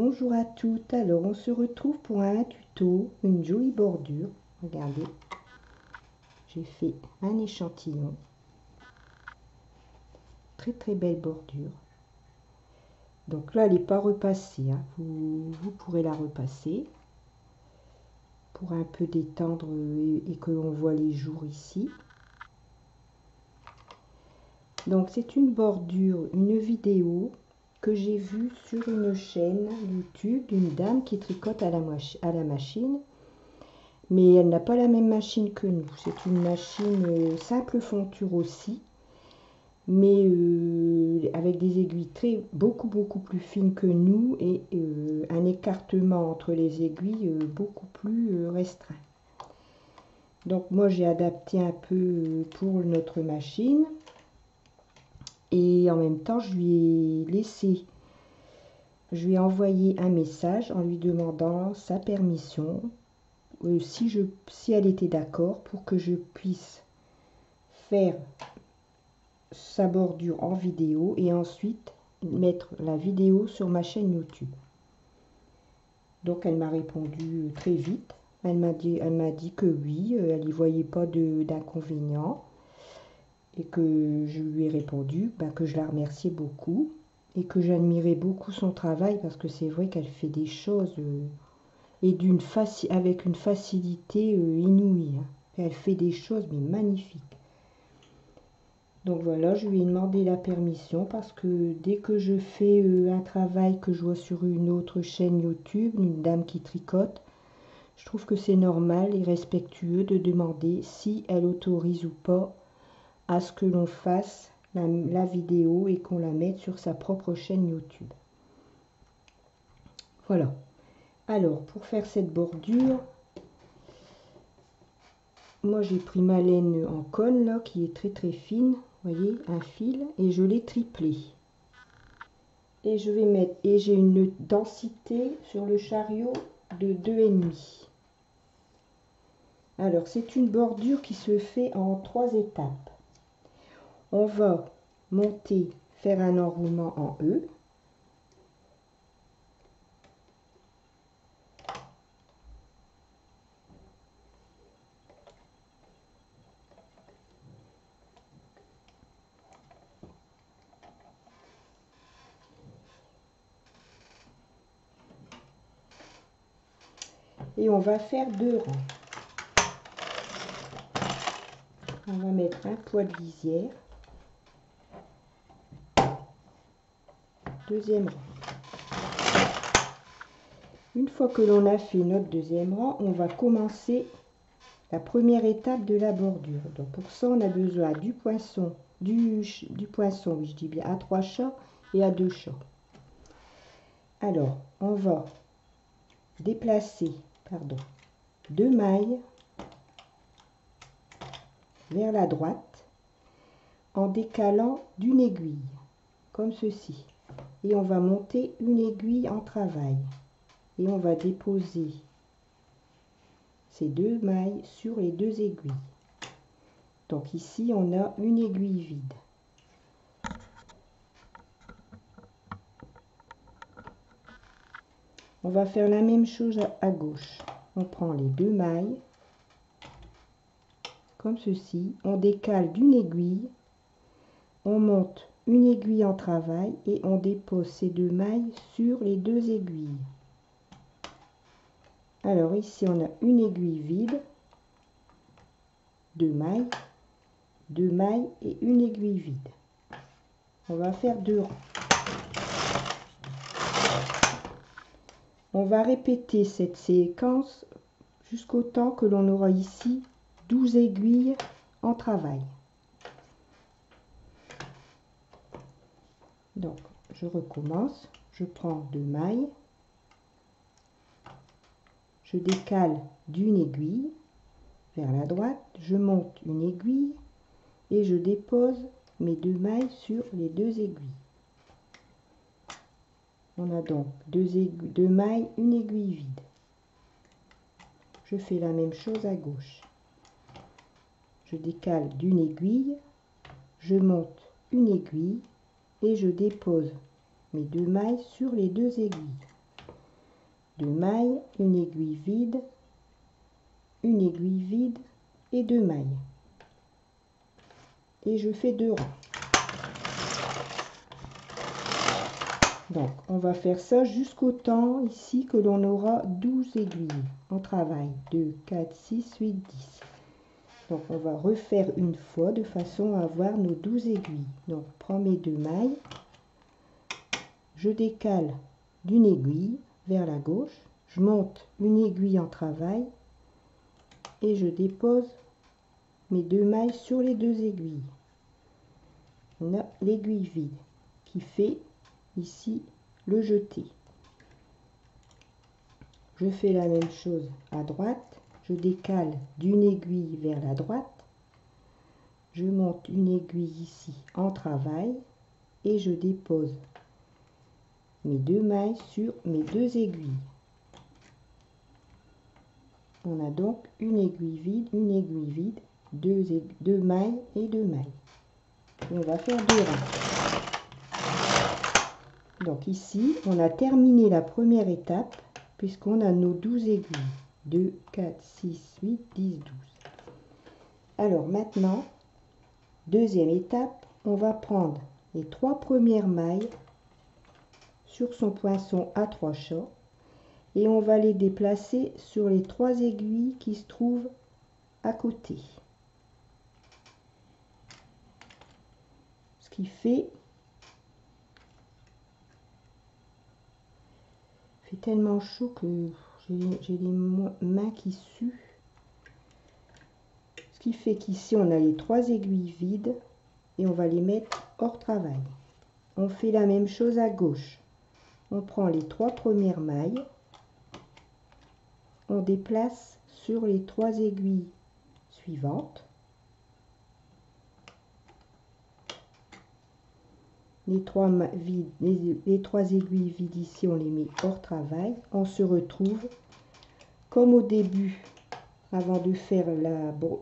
Bonjour à toutes, alors on se retrouve pour un tuto, une jolie bordure. Regardez, j'ai fait un échantillon, très belle bordure. Donc là elle n'est pas repassée, hein. Vous pourrez la repasser pour un peu détendre et que l'on voit les jours ici. Donc c'est une bordure, une vidéo que j'ai vue sur une chaîne YouTube d'une dame qui tricote à la machine. Mais elle n'a pas la même machine que nous. C'est une machine simple fonture aussi, mais avec des aiguilles beaucoup plus fines que nous et un écartement entre les aiguilles beaucoup plus restreint. Donc moi j'ai adapté un peu pour notre machine et en même temps je lui ai envoyé un message en lui demandant sa permission. Si elle était d'accord pour que je puisse faire sa bordure en vidéo et ensuite mettre la vidéo sur ma chaîne YouTube. Donc elle m'a répondu très vite. Elle m'a dit que oui, elle n'y voyait pas d'inconvénient et que je lui ai répondu que je la remerciais beaucoup et que j'admirais beaucoup son travail parce que c'est vrai qu'elle fait des choses et avec une facilité inouïe. Hein. Elle fait des choses mais magnifiques. Donc voilà, je lui ai demandé la permission parce que dès que je fais un travail que je vois sur une autre chaîne YouTube, une dame qui tricote, je trouve que c'est normal et respectueux de demander si elle autorise ou pas à ce que l'on fasse la vidéo et qu'on la mette sur sa propre chaîne YouTube. Voilà. Alors, pour faire cette bordure, moi j'ai pris ma laine en cône là, qui est très fine, vous voyez, un fil, et je l'ai triplé. Et je vais mettre, et j'ai une densité sur le chariot de 2,5. Alors c'est une bordure qui se fait en 3 étapes. On va monter, faire un enroulement en E. Et on va faire 2 rangs. On va mettre un poil de lisière. Deuxième rang. Une fois que l'on a fait notre deuxième rang, on va commencer la première étape de la bordure. Donc pour ça, on a besoin du poinçon, oui, je dis bien à 3 chats et à 2 chats. Alors, on va déplacer, 2 mailles vers la droite en décalant d'une aiguille, comme ceci. Et on va monter une aiguille en travail. Et on va déposer ces 2 mailles sur les 2 aiguilles. Donc ici, on a une aiguille vide. On va faire la même chose à gauche. On prend les 2 mailles, comme ceci. On décale d'une aiguille. On monte une aiguille en travail et on dépose ces 2 mailles sur les 2 aiguilles. Alors ici, on a une aiguille vide, 2 mailles et une aiguille vide. On va faire 2 rangs. On va répéter cette séquence jusqu'au temps que l'on aura ici 12 aiguilles en travail. Donc, je recommence. Je prends 2 mailles. Je décale d'une aiguille vers la droite. Je monte une aiguille et je dépose mes 2 mailles sur les 2 aiguilles. On a donc 2 mailles, une aiguille vide. Je fais la même chose à gauche. Je décale d'une aiguille, je monte une aiguille et je dépose mes 2 mailles sur les 2 aiguilles. 2 mailles, une aiguille vide et 2 mailles. Et je fais 2 rangs. Donc, on va faire ça jusqu'au temps ici que l'on aura 12 aiguilles. On travaille 2, 4, 6, 8, 10. Donc, on va refaire une fois de façon à avoir nos 12 aiguilles. Donc, je prends mes 2 mailles, je décale d'une aiguille vers la gauche, je monte une aiguille en travail et je dépose mes 2 mailles sur les 2 aiguilles. On a l'aiguille vide qui fait ici le jeté. Je fais la même chose à droite, je décale d'une aiguille vers la droite, je monte une aiguille ici en travail et je dépose mes 2 mailles sur mes 2 aiguilles. On a donc une aiguille vide, 2 mailles et 2 mailles. Et on va faire 2 rangs. Donc ici, on a terminé la première étape puisqu'on a nos 12 aiguilles. 2, 4, 6, 8, 10, 12. Alors maintenant, deuxième étape, on va prendre les 3 premières mailles sur son poinçon à 3 chats et on va les déplacer sur les 3 aiguilles qui se trouvent à côté. Ce qui fait tellement chaud que j'ai les mains qui suent. Ce qui fait qu'ici on a les 3 aiguilles vides et on va les mettre hors travail. On fait la même chose à gauche. On prend les 3 premières mailles, on déplace sur les 3 aiguilles suivantes. Les 3 aiguilles vides ici, on les met hors travail. On se retrouve comme au début, avant de faire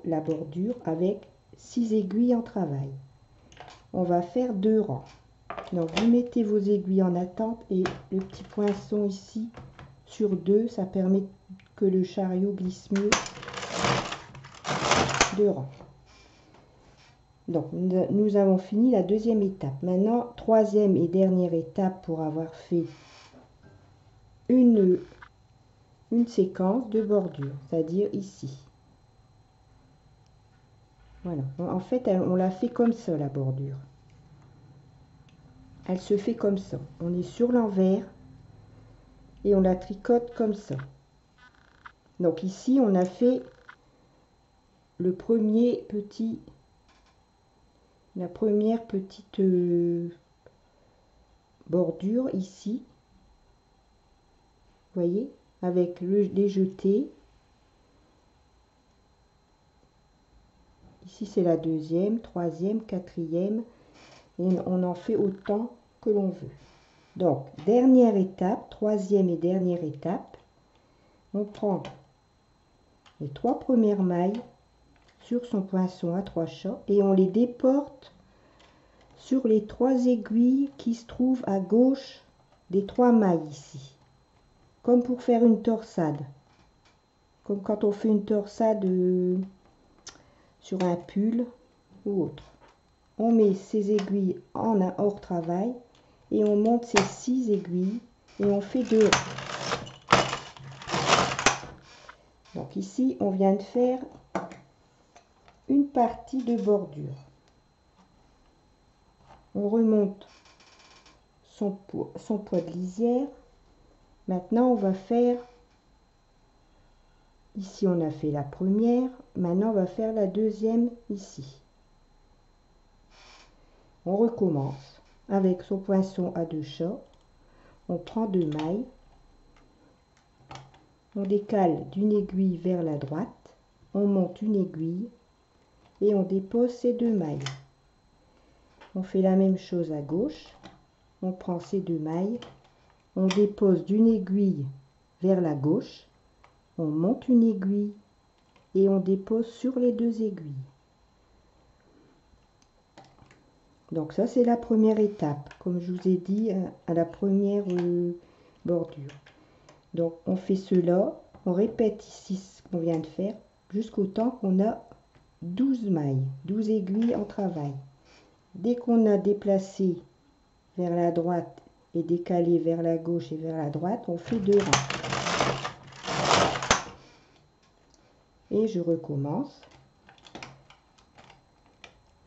la bordure, avec 6 aiguilles en travail. On va faire 2 rangs. Donc vous mettez vos aiguilles en attente et le petit poinçon ici sur 2, ça permet que le chariot glisse mieux. 2 rangs. Donc, nous avons fini la deuxième étape. Maintenant, troisième et dernière étape pour avoir fait une séquence de bordure, c'est-à-dire ici. Voilà. En fait, on l'a fait comme ça, la bordure. Elle se fait comme ça. On est sur l'envers et on la tricote comme ça. Donc ici, on a fait le premier petit... La première petite bordure ici, vous voyez, avec les jetés. Ici c'est la deuxième, troisième, quatrième, et on en fait autant que l'on veut. Donc, dernière étape, troisième et dernière étape, on prend les 3 premières mailles sur son poinçon à 3 chats et on les déporte sur les 3 aiguilles qui se trouvent à gauche des 3 mailles ici, comme pour faire une torsade, comme quand on fait une torsade sur un pull ou autre. On met ces aiguilles en hors travail et on monte ces 6 aiguilles et on fait 2 rangs. Donc ici on vient de faire une partie de bordure. On remonte son poids de lisière. Maintenant, on va faire, ici on a fait la première, maintenant on va faire la deuxième ici. On recommence avec son poinçon à 2 chats. On prend 2 mailles, on décale d'une aiguille vers la droite, on monte une aiguille et on dépose ces 2 mailles. On fait la même chose à gauche. On prend ces 2 mailles, on dépose d'une aiguille vers la gauche, on monte une aiguille et on dépose sur les 2 aiguilles. Donc ça c'est la première étape, comme je vous ai dit à la première bordure. Donc on fait cela, on répète ici ce qu'on vient de faire jusqu'au temps qu'on a 12 mailles, 12 aiguilles en travail. Dès qu'on a déplacé vers la droite et décalé vers la gauche et vers la droite, on fait 2 rangs. Et je recommence.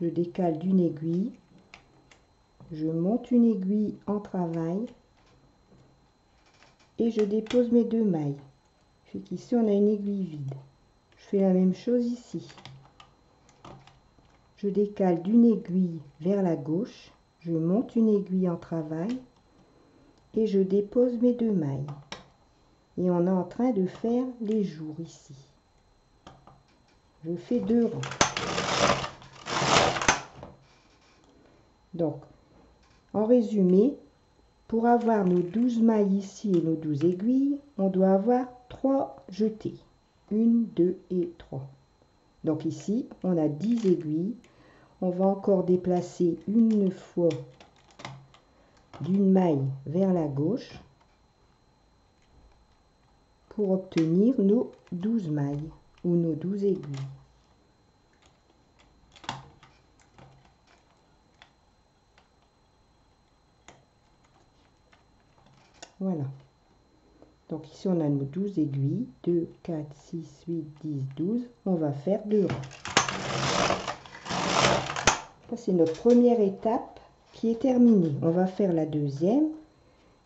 Je décale d'une aiguille, je monte une aiguille en travail et je dépose mes 2 mailles. Fait qu'ici on a une aiguille vide. Je fais la même chose ici. Je décale d'une aiguille vers la gauche, je monte une aiguille en travail et je dépose mes 2 mailles. Et on est en train de faire les jours ici. Je fais 2 rangs. Donc, en résumé, pour avoir nos 12 mailles ici et nos 12 aiguilles, on doit avoir 3 jetés. 1, 2 et 3. Donc ici, on a 10 aiguilles. On va encore déplacer une fois d'une maille vers la gauche pour obtenir nos 12 mailles ou nos 12 aiguilles. Voilà. Donc ici on a nos 12 aiguilles, 2, 4, 6, 8, 10, 12. On va faire 2 rangs. Ça c'est notre première étape qui est terminée. On va faire la deuxième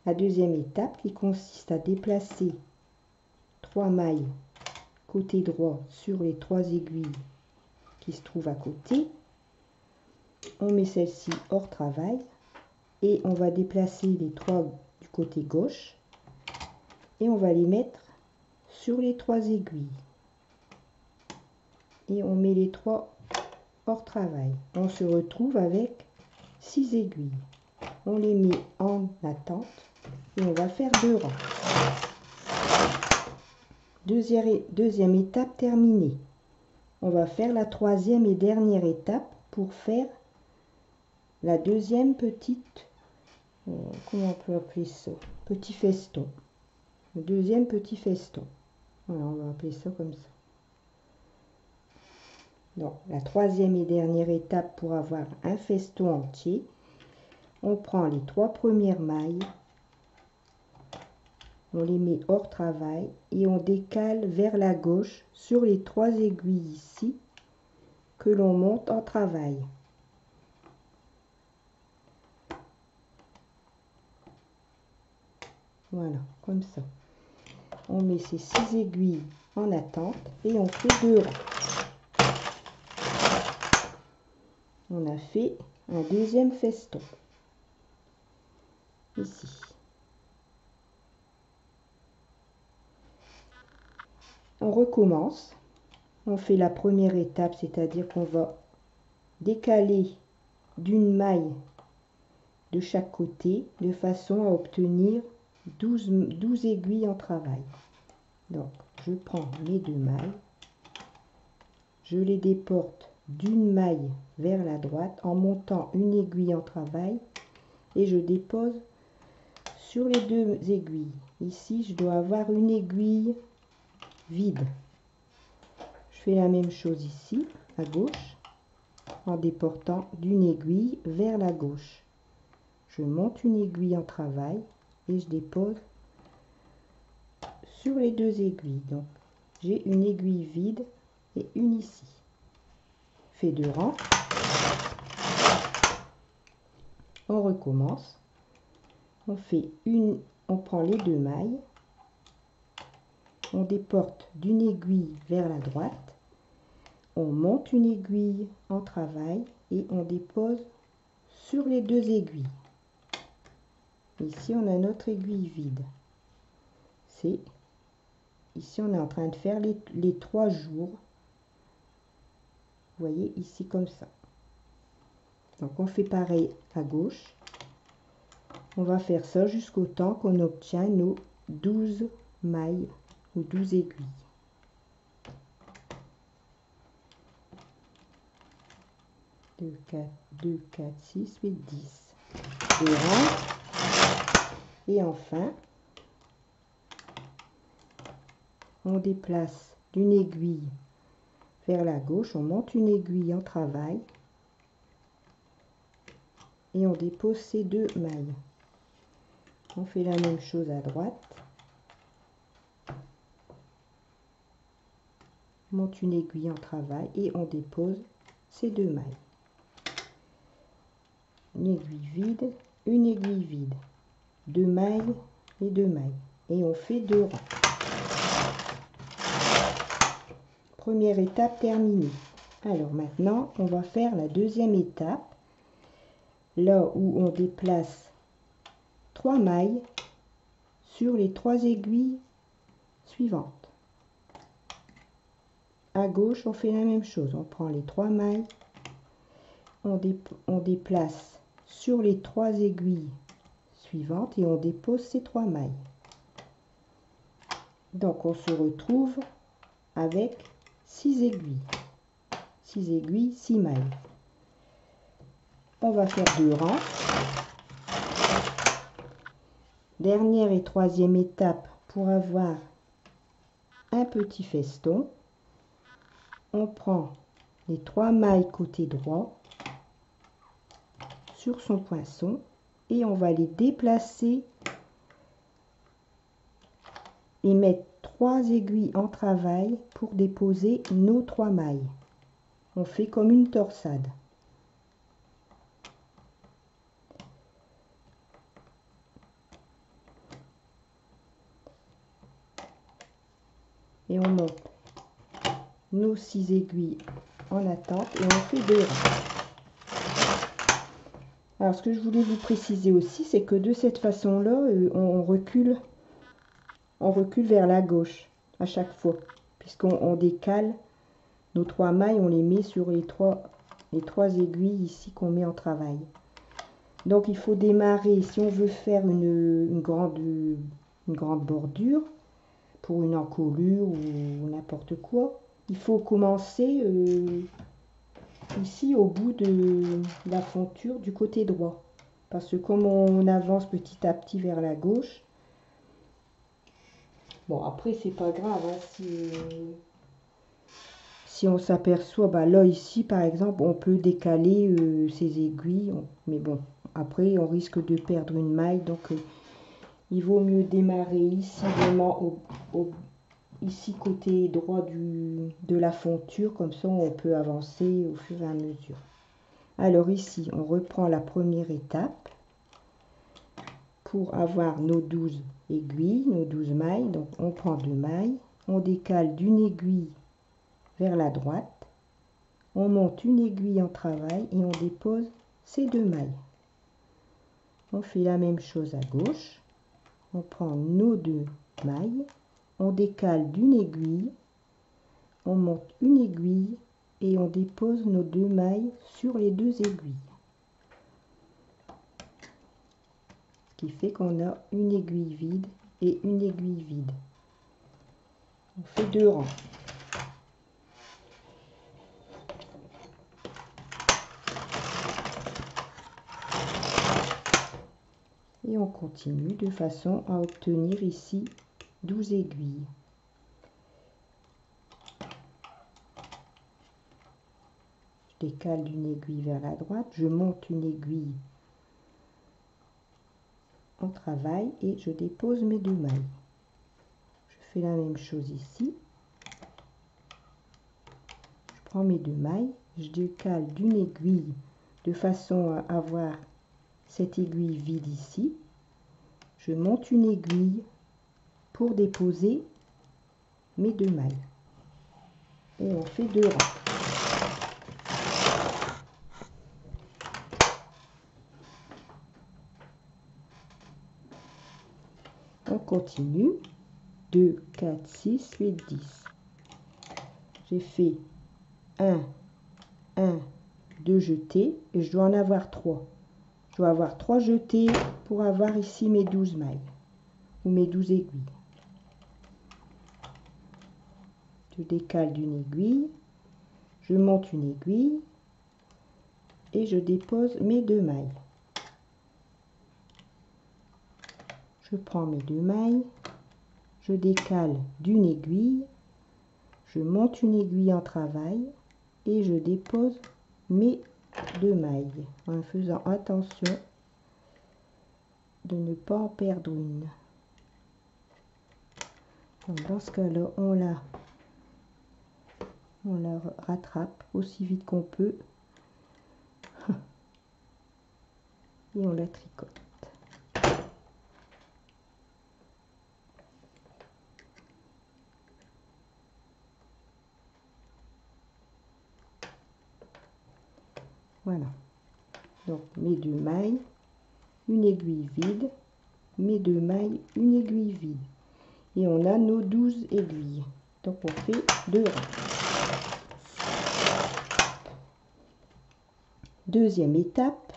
étape qui consiste à déplacer 3 mailles côté droit sur les 3 aiguilles qui se trouvent à côté. On met celle-ci hors travail et on va déplacer les 3 du côté gauche et on va les mettre sur les 3 aiguilles et on met les 3 hors travail. On se retrouve avec 6 aiguilles. On les met en attente et on va faire 2 rangs. Deuxième étape terminée. On va faire la troisième et dernière étape pour faire la deuxième petite, comment on peut appeler ça, petit feston. Le deuxième petit feston. Voilà, on va appeler ça comme ça. Donc, la troisième et dernière étape pour avoir un feston entier, on prend les 3 premières mailles, on les met hors travail et on décale vers la gauche sur les 3 aiguilles ici que l'on monte en travail. Voilà, comme ça. On met ces 6 aiguilles en attente et on fait 2 rangs. On a fait un deuxième feston. Ici. On recommence. On fait la première étape, c'est-à-dire qu'on va décaler d'une maille de chaque côté de façon à obtenir 12 aiguilles en travail. Donc, je prends mes 2 mailles, je les déporte d'une maille vers la droite en montant une aiguille en travail et je dépose sur les 2 aiguilles. Ici, je dois avoir une aiguille vide. Je fais la même chose ici, à gauche, en déportant d'une aiguille vers la gauche. Je monte une aiguille en travail et je dépose sur les 2 aiguilles. Donc, j'ai une aiguille vide et une ici. Fait 2 rangs. On recommence. On prend les 2 mailles. On déporte d'une aiguille vers la droite. On monte une aiguille en travail et on dépose sur les 2 aiguilles. Ici, on a notre aiguille vide. Ici, on est en train de faire les 3 jours. Vous voyez, ici comme ça. Donc, on fait pareil à gauche. On va faire ça jusqu'au temps qu'on obtient nos 12 mailles ou 12 aiguilles. Deux, 4, 6, 8, 10. 2 rangs. Et enfin, on déplace d'une aiguille vers la gauche, on monte une aiguille en travail et on dépose ces 2 mailles. On fait la même chose à droite. On monte une aiguille en travail et on dépose ces 2 mailles. Une aiguille vide, une aiguille vide, 2 mailles et 2 mailles. Et on fait 2 rangs. Première étape terminée. Alors maintenant, on va faire la deuxième étape. Là où on déplace 3 mailles sur les 3 aiguilles suivantes. À gauche, on fait la même chose. On prend les 3 mailles, on déplace sur les 3 aiguilles suivantes et on dépose ces 3 mailles. Donc on se retrouve avec 6 aiguilles. 6 aiguilles, 6 mailles. On va faire 2 rangs. Dernière et troisième étape pour avoir un petit feston. On prend les 3 mailles côté droit sur son poinçon et on va les déplacer et mettre 3 aiguilles en travail pour déposer nos 3 mailles. On fait comme une torsade. Et on monte nos 6 aiguilles en attente et on fait 2 rangs. Alors ce que je voulais vous préciser aussi, c'est que de cette façon-là, on recule vers la gauche à chaque fois, puisqu'on décale nos 3 mailles, on les met sur les trois aiguilles ici qu'on met en travail. Donc il faut démarrer, si on veut faire une grande bordure, pour une encolure ou n'importe quoi, il faut commencer ici au bout de la fonture du côté droit. Parce que comme on avance petit à petit vers la gauche, bon après c'est pas grave, hein, si on s'aperçoit, bah là ici par exemple, on peut décaler ces aiguilles, mais bon, après on risque de perdre une maille, donc il vaut mieux démarrer ici vraiment ici côté droit de la fonture, comme ça on peut avancer au fur et à mesure. Alors ici on reprend la première étape pour avoir nos 12 aiguilles, nos 12 mailles. Donc on prend 2 mailles, on décale d'une aiguille vers la droite, on monte une aiguille en travail et on dépose ces 2 mailles. On fait la même chose à gauche, on prend nos 2 mailles, on décale d'une aiguille, on monte une aiguille et on dépose nos 2 mailles sur les 2 aiguilles. Ce qui fait qu'on a une aiguille vide et une aiguille vide. On fait 2 rangs. Et on continue de façon à obtenir ici 12 aiguilles. Je décale d'une aiguille vers la droite, je monte une aiguille en travail et je dépose mes 2 mailles. Je fais la même chose ici. Je prends mes 2 mailles, je décale d'une aiguille de façon à avoir cette aiguille vide ici. Je monte une aiguille pour déposer mes 2 mailles. Et on fait 2 rangs. On continue. 2, 4, 6, 8, 10. J'ai fait 1, 2 jetés et je dois en avoir 3. Je dois avoir 3 jetés pour avoir ici mes 12 mailles ou mes 12 aiguilles. Je décale d'une aiguille, je monte une aiguille et je dépose mes 2 mailles. Je prends mes 2 mailles, je décale d'une aiguille, je monte une aiguille en travail et je dépose mes 2 mailles en faisant attention de ne pas en perdre une. Donc dans ce cas-là, on la rattrape aussi vite qu'on peut et on la tricote. Voilà, donc mes 2 mailles, une aiguille vide, mes 2 mailles, une aiguille vide, et on a nos 12 aiguilles. Donc on fait 2 rangs. Deuxième étape,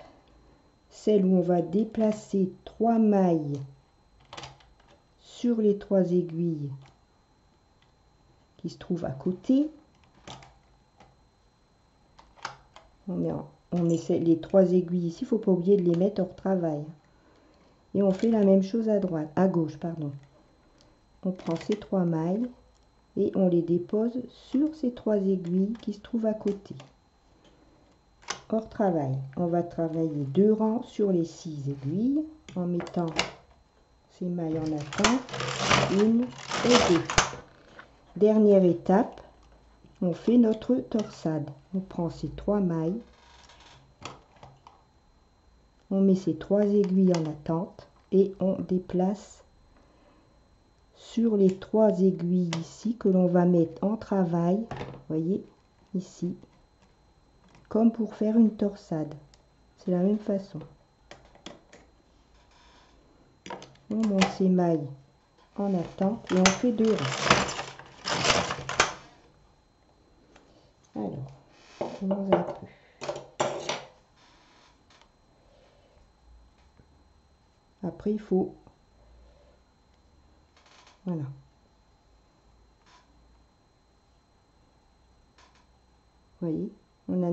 celle où on va déplacer 3 mailles sur les 3 aiguilles qui se trouvent à côté. On met les 3 aiguilles ici, il ne faut pas oublier de les mettre hors travail. Et on fait la même chose à gauche, pardon. On prend ces 3 mailles et on les dépose sur ces 3 aiguilles qui se trouvent à côté. Hors travail, on va travailler 2 rangs sur les 6 aiguilles en mettant ces mailles en attente, 1 et 2. Dernière étape, on fait notre torsade. On prend ces 3 mailles, on met ces 3 aiguilles en attente et on déplace sur les 3 aiguilles ici que l'on va mettre en travail, voyez ici, comme pour faire une torsade. C'est la même façon. On monte ces mailles en attente et on fait 2 rangs. Alors, on commence un peu. Après, il faut, voilà. Vous voyez, on a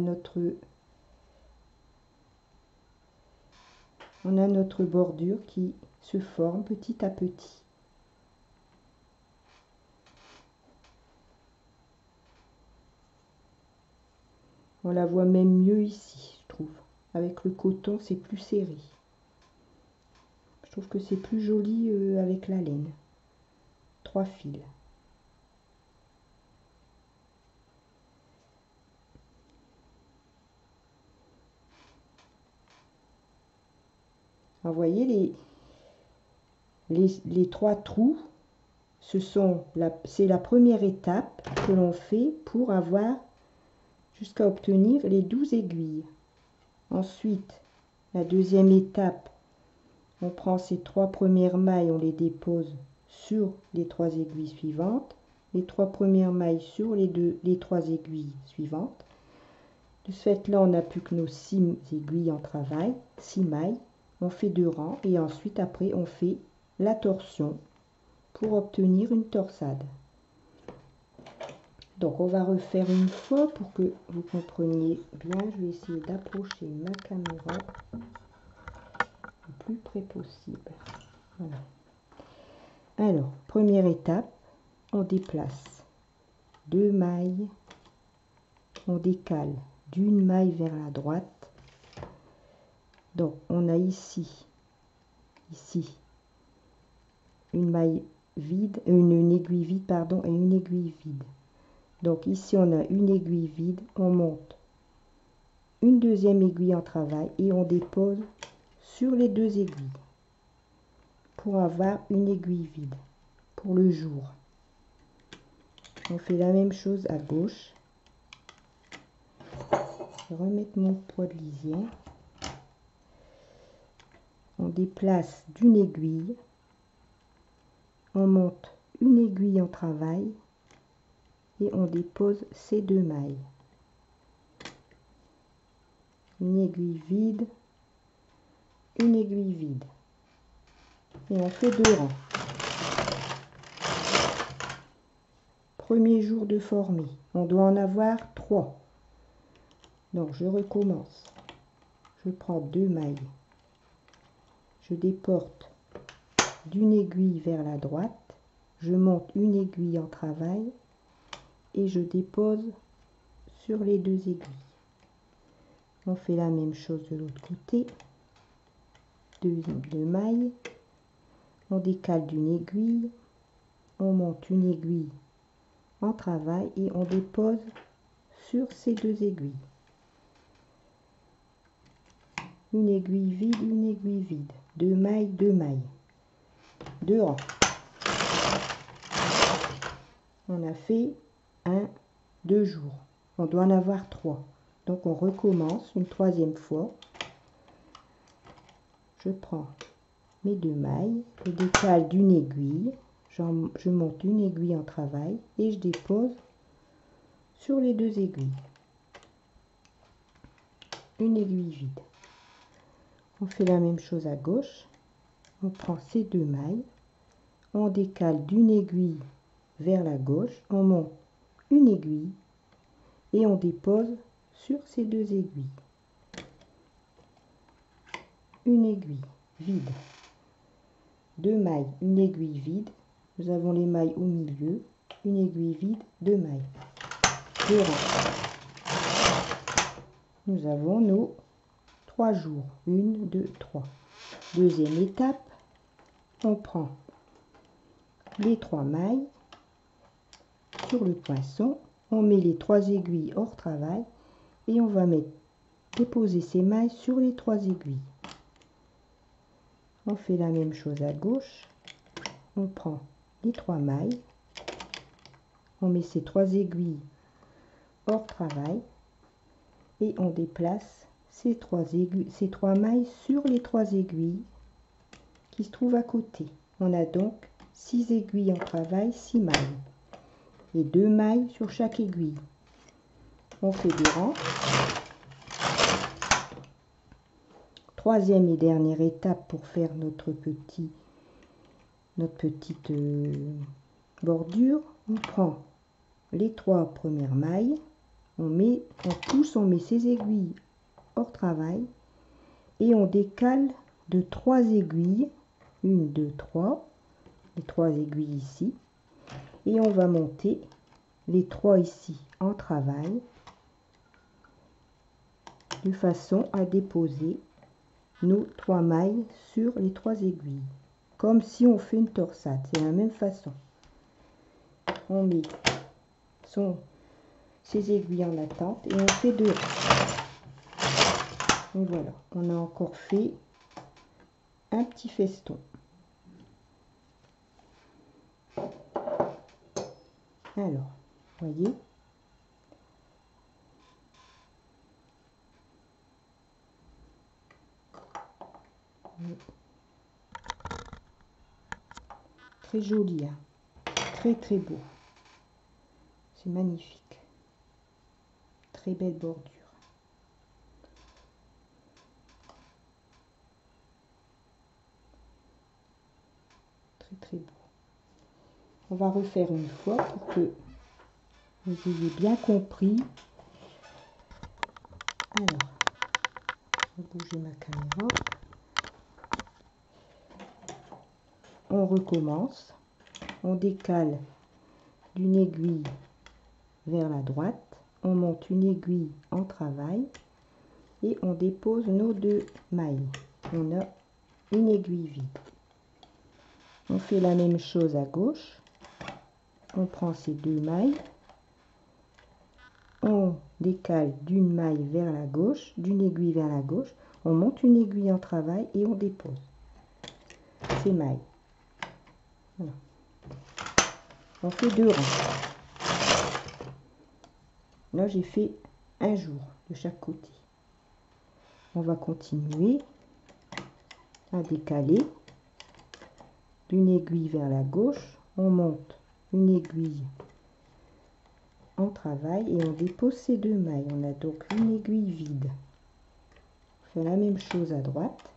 notre bordure qui se forme petit à petit. On la voit même mieux ici, je trouve. Avec le coton, c'est plus serré. Je trouve que c'est plus joli avec la laine. 3 fils. Alors, vous voyez, les 3 trous, c'est la première étape que l'on fait pour avoir jusqu'à obtenir les 12 aiguilles. Ensuite, la deuxième étape, on prend ces 3 premières mailles, on les dépose sur les 3 aiguilles suivantes, les 3 premières mailles sur les 3 aiguilles suivantes. De ce fait là, on n'a plus que nos 6 aiguilles en travail, 6 mailles, on fait 2 rangs et ensuite après on fait la torsion pour obtenir une torsade. Donc on va refaire une fois pour que vous compreniez bien. Je vais essayer d'approcher ma caméra le plus près possible. Voilà. Alors, première étape, on déplace 2 mailles, on décale d'une maille vers la droite. Donc on a ici une maille vide, une aiguille vide, pardon, et une aiguille vide. Donc ici on a une aiguille vide, on monte une deuxième aiguille en travail et on dépose sur les 2 aiguilles pour avoir une aiguille vide pour le jour. On fait la même chose à gauche. Je vais remettre mon poids de lisière. On déplace d'une aiguille, on monte une aiguille en travail et on dépose ces 2 mailles. Une aiguille vide, une aiguille vide. Et on fait 2 rangs. Premier jour de formé, on doit en avoir 3. Donc je recommence. Je prends 2 mailles. Je déporte d'une aiguille vers la droite. je monte une aiguille en travail et je dépose sur les deux aiguilles. On fait la même chose de l'autre côté, deux mailles, on décale d'une aiguille, on monte une aiguille en travail et on dépose sur ces deux aiguilles. Une aiguille vide, deux mailles, deux rangs. On a fait 1, 2 jours. On doit en avoir 3. Donc on recommence une troisième fois. Je prends mes deux mailles, je décale d'une aiguille, je monte une aiguille en travail et je dépose sur les deux aiguilles. Une aiguille vide. On fait la même chose à gauche. On prend ces deux mailles, on décale d'une aiguille vers la gauche, on monte une aiguille et on dépose sur ces deux aiguilles. Une aiguille vide, deux mailles, une aiguille vide, nous avons les mailles au milieu, une aiguille vide, deux mailles, deux rangs. Nous avons nos 3 jours, 1, 2, 3. Deuxième étape, on prend les 3 mailles sur le poinçon, on met les 3 aiguilles hors travail et on va déposer ces mailles sur les 3 aiguilles. On fait la même chose à gauche, on prend les 3 mailles, on met ces 3 aiguilles hors travail et on déplace ces 3 mailles sur les 3 aiguilles qui se trouvent à côté. On a donc 6 aiguilles en travail, 6 mailles et 2 mailles sur chaque aiguille. On fait des rangs. Troisième et dernière étape pour faire notre petite bordure. On prend les 3 premières mailles, on met ces aiguilles hors travail et on décale de 3 aiguilles, 1, 2, 3, les 3 aiguilles ici, et on va monter les 3 ici en travail de façon à déposer nos 3 mailles sur les 3 aiguilles, comme si on fait une torsade. C'est la même façon. On met ces aiguilles en attente et on fait 2 rangs. Et voilà, on a encore fait un petit feston. Alors, voyez, très joli, hein. Très beau, c'est magnifique, très belle bordure. Très beau. On va refaire une fois pour que vous ayez bien compris. Alors, je vais bouger ma caméra. On recommence. On décale d'une aiguille vers la droite. On monte une aiguille en travail et on dépose nos 2 mailles. On a une aiguille vide. On fait la même chose à gauche. On prend ces 2 mailles. On décale d'une maille vers la gauche, d'une aiguille vers la gauche. On monte une aiguille en travail et on dépose ces mailles. Voilà. On fait 2 rangs. Là, j'ai fait un jour de chaque côté. On va continuer à décaler d'une aiguille vers la gauche. On monte une aiguille en travail et on dépose ces 2 mailles. On a donc une aiguille vide. On fait la même chose à droite.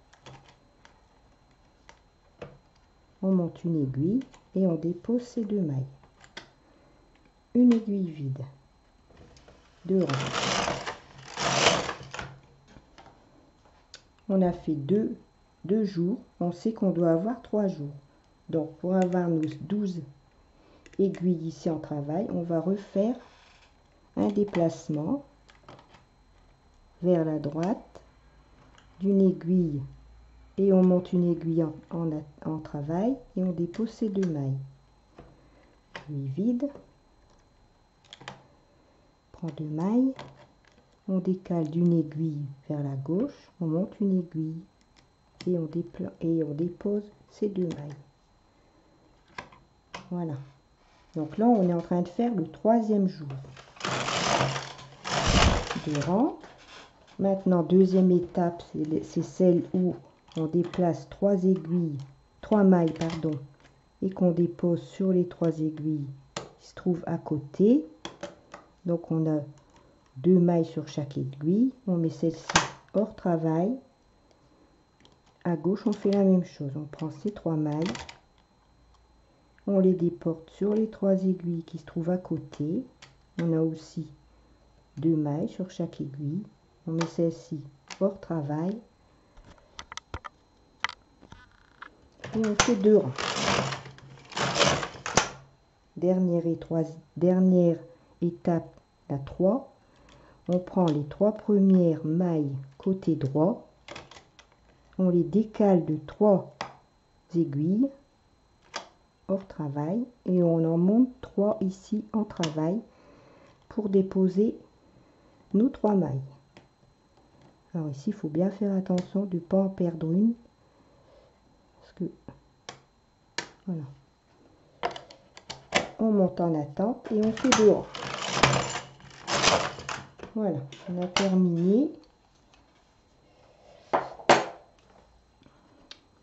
On monte une aiguille et on dépose ces 2 mailles. Une aiguille vide. 2 rangs. On a fait 2 jours. On sait qu'on doit avoir 3 jours. Donc pour avoir nos 12 aiguille ici en travail, on va refaire un déplacement vers la droite d'une aiguille et on monte une aiguille en travail et on dépose ces 2 mailles. Puis vide, prend 2 mailles, on décale d'une aiguille vers la gauche, on monte une aiguille et on dépose ces 2 mailles. Voilà. Donc là, on est en train de faire le 3e jour de rang. Maintenant, deuxième étape, c'est celle où on déplace 3 mailles, pardon, et qu'on dépose sur les 3 aiguilles qui se trouvent à côté. Donc, on a 2 mailles sur chaque aiguille. On met celle-ci hors travail. À gauche, on fait la même chose. On prend ces 3 mailles. On les déporte sur les 3 aiguilles qui se trouvent à côté. On a aussi 2 mailles sur chaque aiguille. On met celle-ci hors travail. Et on fait 2 rangs. Dernière étape, la 3. On prend les 3 premières mailles côté droit. On les décale de 3 aiguilles hors travail et on en monte 3 ici en travail pour déposer nos 3 mailles. Alors ici, il faut bien faire attention de ne pas en perdre une. Parce que, voilà. On monte en attente et on fait 2 rangs. Voilà, on a terminé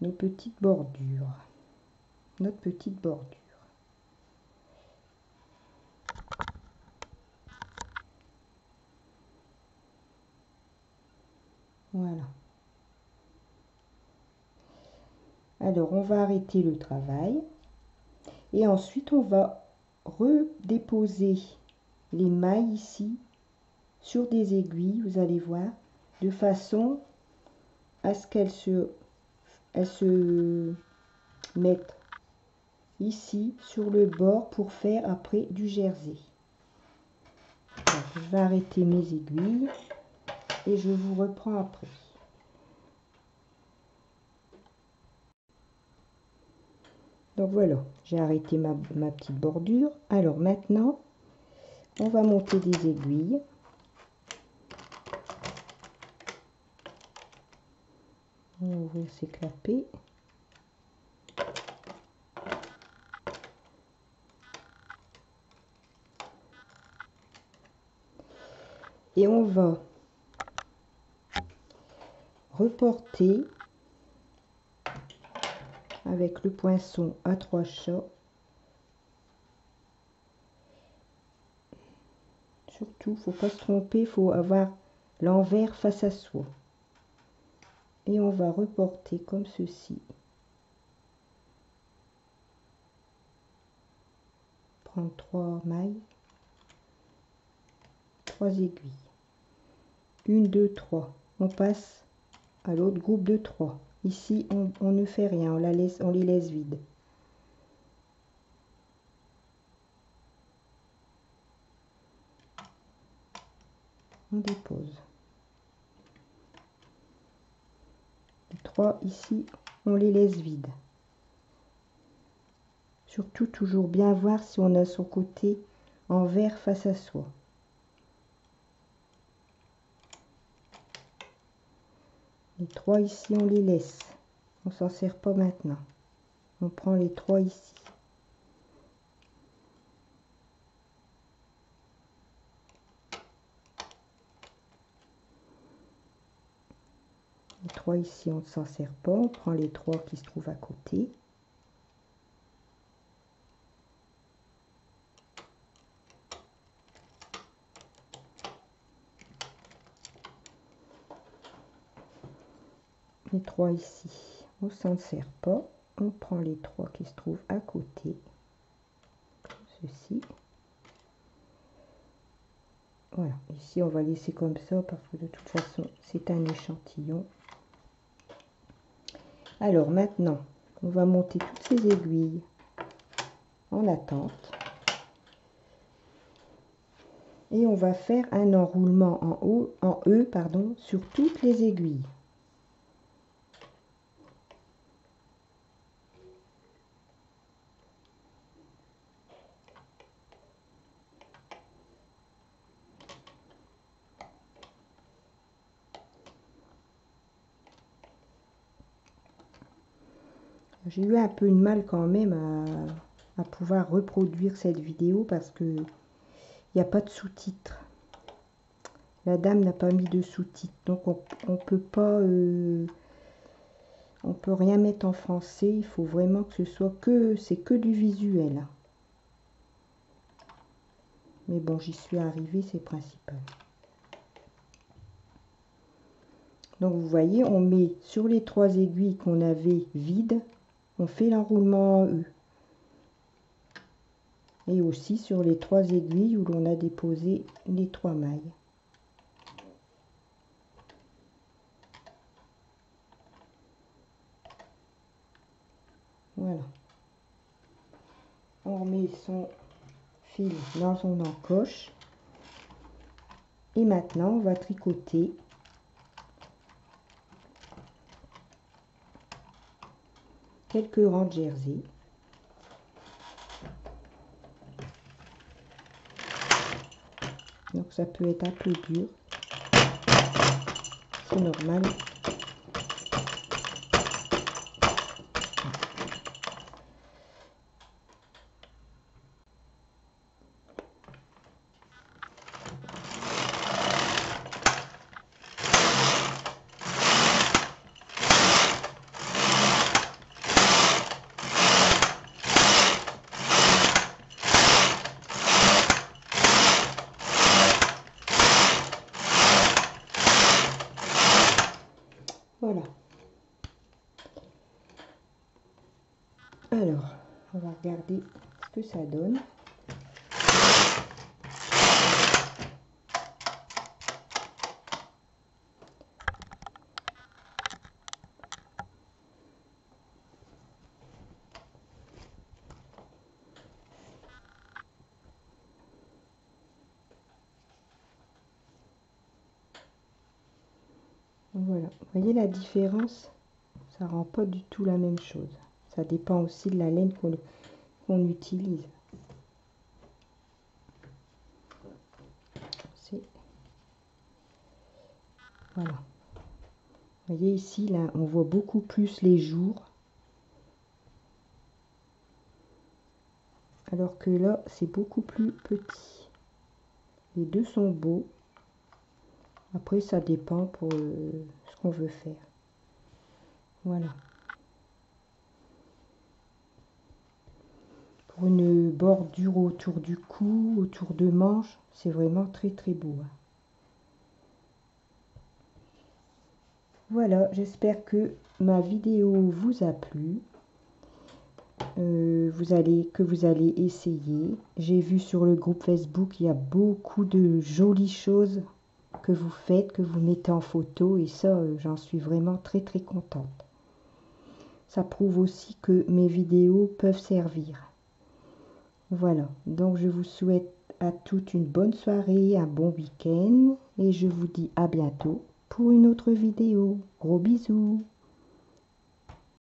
nos petites bordures. Notre petite bordure. Voilà. Alors, on va arrêter le travail. Et ensuite, on va redéposer les mailles ici sur des aiguilles, vous allez voir, de façon à ce qu'elles se mettent ici sur le bord pour faire après du jersey. Donc, je vais arrêter mes aiguilles et je vous reprends après. Donc voilà, j'ai arrêté ma petite bordure. Alors maintenant, on va monter des aiguilles. On va ouvrir ces clapets. Et on va reporter avec le poinçon à 3 chats. Surtout, faut pas se tromper, il faut avoir l'envers face à soi. Et on va reporter comme ceci. Prendre 3 mailles, 3 aiguilles. 1, 2, 3. On passe à l'autre groupe de 3. Ici, on ne fait rien, on les laisse vides. On dépose. Les 3 ici, on les laisse vides. Surtout, toujours bien voir si on a son côté envers face à soi. Les 3 ici, on les laisse. On s'en sert pas maintenant. On prend les 3 ici. Les 3 ici, on ne s'en sert pas. On prend les 3 qui se trouvent à côté. Les 3 ici, on s'en sert pas. On prend les 3 qui se trouvent à côté. Comme ceci. Voilà, ici on va laisser comme ça parce que de toute façon c'est un échantillon. Alors maintenant, on va monter toutes ces aiguilles en attente. Et on va faire un enroulement en E, pardon, sur toutes les aiguilles. J'ai eu un peu de mal quand même à pouvoir reproduire cette vidéo parce que il n'y a pas de sous-titres. La dame n'a pas mis de sous-titres, donc on peut pas, on peut rien mettre en français. Il faut vraiment que ce soit c'est que du visuel. Mais bon, j'y suis arrivée, c'est principal. Donc vous voyez, on met sur les 3 aiguilles qu'on avait vides, on fait l'enroulement en E. Et aussi sur les 3 aiguilles où l'on a déposé les 3 mailles. Voilà. On remet son fil dans son encoche. Et maintenant, on va tricoter quelques rangs de jersey. Donc ça peut être un peu dur. C'est normal. Voilà. Alors, on va regarder ce que ça donne. Voilà, vous voyez la différence, ça rend pas du tout la même chose. Ça dépend aussi de la laine qu'on utilise. Voilà. Vous voyez ici, là, on voit beaucoup plus les jours. Alors que là, c'est beaucoup plus petit. Les deux sont beaux. Après, ça dépend pour ce qu'on veut faire. Voilà. Pour une bordure autour du cou, autour de manche, c'est vraiment très très beau. Voilà, j'espère que ma vidéo vous a plu. Que vous allez essayer. J'ai vu sur le groupe Facebook, il y a beaucoup de jolies choses que vous faites, que vous mettez en photo, et ça, j'en suis vraiment très très contente. Ça prouve aussi que mes vidéos peuvent servir. Voilà, donc je vous souhaite à toutes une bonne soirée, un bon week-end, et je vous dis à bientôt pour une autre vidéo. Gros bisous!